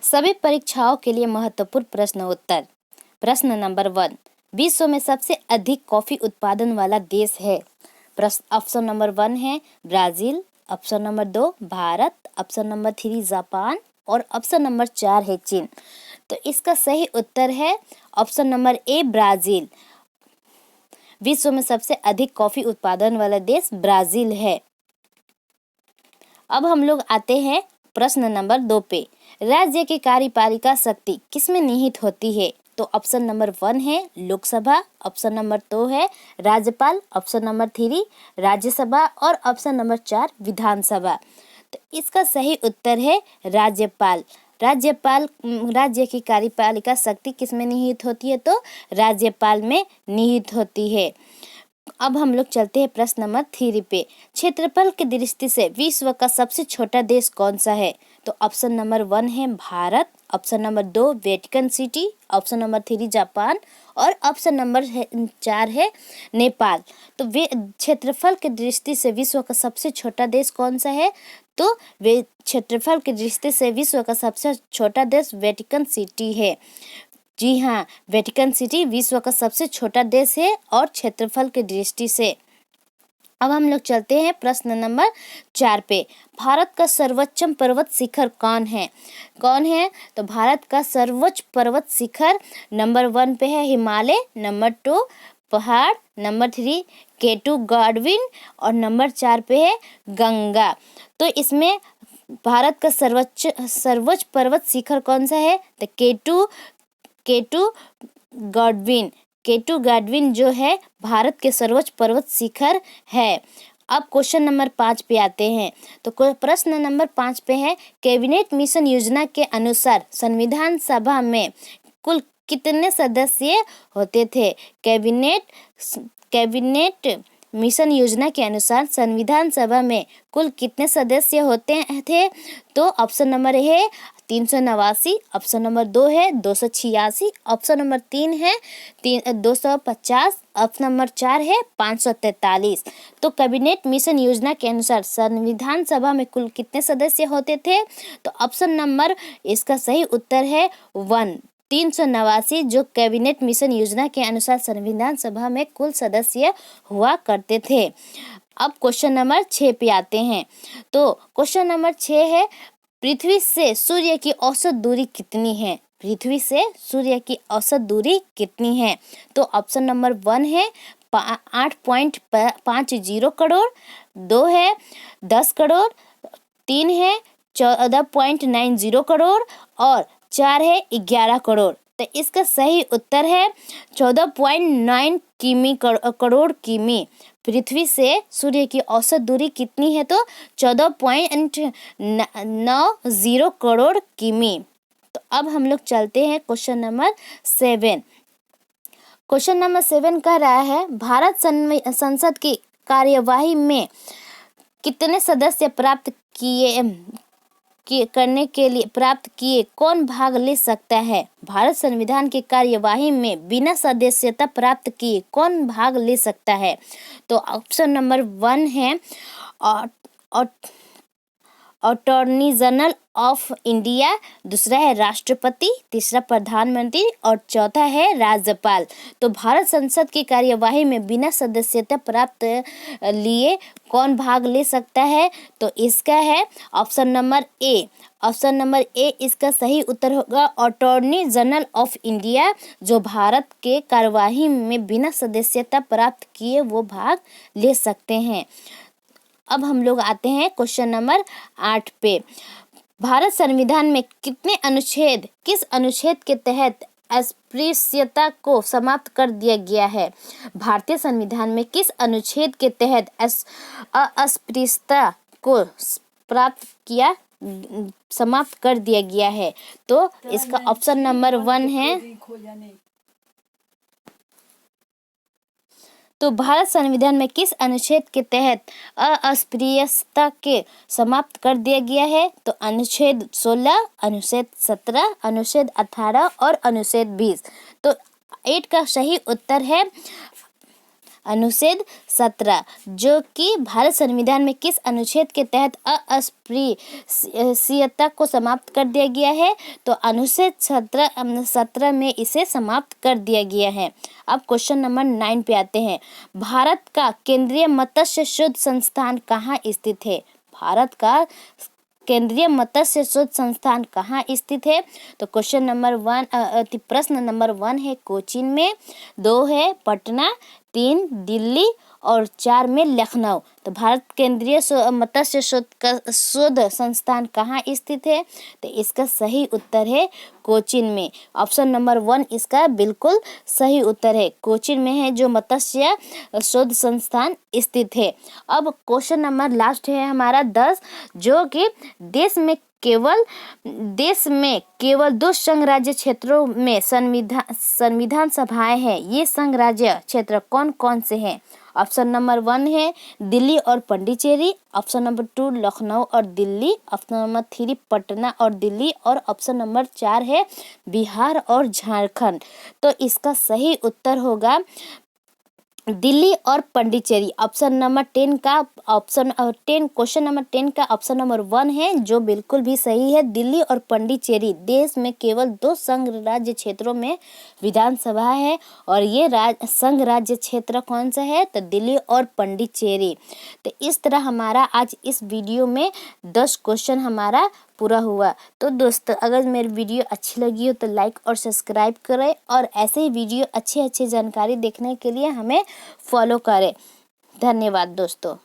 सभी परीक्षाओं के लिए महत्वपूर्ण प्रश्न उत्तर। प्रश्न नंबर 1, विश्व में सबसे अधिक कॉफी उत्पादन वाला देश है। ऑप्शन नंबर 1 है Brazil, option number 2 Bharat, option number 3 Japan और ऑप्शन नंबर 4 है चीन। तो इसका सही उत्तर है ऑप्शन नंबर ए ब्राजील। विश्व में सबसे अधिक कॉफी उत्पादन वाला देश ब्राजील है। अब हम लोग आते हैं प्रश्न नंबर 2 पे। राज्य की कार्यपालिका शक्ति किसमें निहित होती है? तो ऑप्शन नंबर 1 है लोकसभा, ऑप्शन नंबर 2 है राज्यपाल, ऑप्शन नंबर 3 राज्यसभा और ऑप्शन नंबर 4 विधानसभा। तो इसका सही उत्तर है राज्यपाल। राज्य की कार्यपालिका शक्ति किसमें निहित होती है? तो राज्यपाल में निहित होती है। अब हम लोग चलते हैं प्रश्न नंबर 3 पे। क्षेत्रफल की दृष्टि से विश्व का सबसे छोटा देश कौन सा है? तो ऑप्शन नंबर 1 है Bharat, option number 2 Vatican city, option number 3 Japan और ऑप्शन नंबर 4 है नेपाल। तो वे क्षेत्रफल की दृष्टि से विश्व का सबसे छोटा देश कौन सा है? तो वे क्षेत्रफल की दृष्टि से विश्व का सबसे छोटा देश वेटिकन सिटी है। जी हाँ, वेटिकन सिटी विश्व का सबसे छोटा देश है और क्षेत्रफल की दृष्टि से। अब हम लोग चलते हैं प्रश्न नंबर 4 पे। भारत का सर्वोच्च पर्वत शिखर कौन है? तो भारत का सर्वोच्च पर्वत शिखर नंबर 1 पे है हिमालय, नंबर 2 पहाड़, नंबर 3 केटू गाडविन और नंबर 4 पे है गंगा। तो इसमें भारत का सर्वोच्च पर्वत शिखर कौन सा है? तो केटू गाडविन जो है भारत के सर्वोच्च पर्वत शिखर है। अब क्वेश्चन नंबर 5 पे आते हैं। तो प्रश्न नंबर 5 पे है कैबिनेट मिशन योजना के अनुसार संविधान सभा में कुल कितने सदस्य होते थे? कैबिनेट मिशन योजना के अनुसार संविधान सभा में कुल कितने सदस्य होते थे? तो ऑप्शन नंबर है 389, ऑप्शन नंबर 2 है 286, ऑप्शन नंबर 3 है 250, ऑप्शन नंबर 4 है 543। तो कैबिनेट मिशन योजना के अनुसार संविधान सभा में कुल कितने सदस्य होते थे? तो ऑप्शन नंबर इसका सही उत्तर है 1, 389 जो कैबिनेट मिशन योजना के अनुसार संविधान सभा में कुल सदस्य हुआ करते थे। अब क्वेश्चन नंबर 6 पे आते हैं। तो क्वेश्चन नंबर 6 है पृथ्वी से सूर्य की औसत दूरी कितनी है? पृथ्वी से सूर्य की औसत दूरी कितनी है? तो ऑप्शन नंबर 1 है 8.50 करोड़, 2 है 10 करोड़, 3 है 14.90 करोड़ और 4 है 11 करोड़। तो इसका सही उत्तर है 14.9 करोड़ किमी। पृथ्वी से सूर्य की औसत दूरी कितनी है? तो 14.90 करोड़ किमी। तो अब हम लोग चलते हैं क्वेश्चन नंबर 7। क्वेश्चन नंबर 7 कह रहा है भारत संसद की कार्यवाही में कितने सदस्य प्राप्त किए कौन भाग ले सकता है? भारत संविधान की कार्यवाही में बिना सदस्यता प्राप्त किए कौन भाग ले सकता है? तो ऑप्शन नंबर 1 है अटॉर्नी जनरल ऑफ इंडिया, दूसरा है राष्ट्रपति, तीसरा प्रधानमंत्री और चौथा है राज्यपाल। तो भारत संसद की कार्यवाही में बिना सदस्यता प्राप्त लिए कौन भाग ले सकता है? तो इसका है option number A. Option number A इसका सही उत्तर होगा अटॉर्नी जनरल ऑफ इंडिया। जो भारत के कार्यवाही में बिना सदस्यता प्राप्त किए वो भाग ले सकते हैं। अब हम लोग आते हैं क्वेश्चन नंबर 8 पे। भारत संविधान में किस अनुच्छेद के तहत अस्पृश्यता को समाप्त कर दिया गया है? भारतीय संविधान में किस अनुच्छेद के तहत अस्पृश्यता को समाप्त कर दिया गया है? तो इसका ऑप्शन नंबर 1 है। तो भारत संविधान में किस अनुच्छेद के तहत अस्पृश्यता के समाप्त कर दिया गया है? तो अनुच्छेद 16, अनुच्छेद 17, अनुच्छेद 18 और अनुच्छेद 20। तो 8 का सही उत्तर है अनुच्छेद 17 जो कि भारत संविधान में किस अनुच्छेद के तहत अस्पृश्यता को समाप्त कर दिया गया है? तो अनुच्छेद 17 में इसे समाप्त कर दिया गया है। अब क्वेश्चन नंबर 9 पे आते हैं। भारत का केंद्रीय मत्स्य शोध संस्थान कहाँ स्थित है? भारत का केंद्रीय मत्स्य शोध संस्थान कहाँ स्थित है? तो प्रश्न नंबर 1 है कोचीन में, 2 है पटना, 3 दिल्ली और 4 में लखनऊ। तो भारत केंद्रीय मत्स्य शोध संस्थान कहाँ स्थित है? तो इसका सही उत्तर है कोचीन में। ऑप्शन नंबर 1 इसका बिल्कुल सही उत्तर है, कोचीन में है जो मत्स्य शोध संस्थान स्थित है। अब क्वेश्चन नंबर लास्ट है हमारा 10 जो कि देश में केवल 2 संघ राज्य क्षेत्रों में संविधान सभाएं हैं। ये संघ राज्य क्षेत्र कौन कौन से हैं? ऑप्शन नंबर 1 है दिल्ली और पंडिचेरी, ऑप्शन नंबर 2 लखनऊ और दिल्ली, ऑप्शन नंबर 3 पटना और दिल्ली और ऑप्शन नंबर 4 है बिहार और झारखंड। तो इसका सही उत्तर होगा दिल्ली और पंडिचेरी। क्वेश्चन नंबर 10 का ऑप्शन नंबर 1 है जो बिल्कुल भी सही है। दिल्ली और पंडिचेरी देश में केवल 2 संघ राज्य क्षेत्रों में विधानसभा है और ये संघ राज्य क्षेत्र कौन सा है? तो दिल्ली और पंडिचेरी। तो इस तरह हमारा आज इस वीडियो में 10 क्वेश्चन हमारा पूरा हुआ। तो दोस्तों अगर मेरी वीडियो अच्छी लगी हो तो लाइक और सब्सक्राइब करें और ऐसे ही वीडियो अच्छी जानकारी देखने के लिए हमें फॉलो करें। धन्यवाद दोस्तों।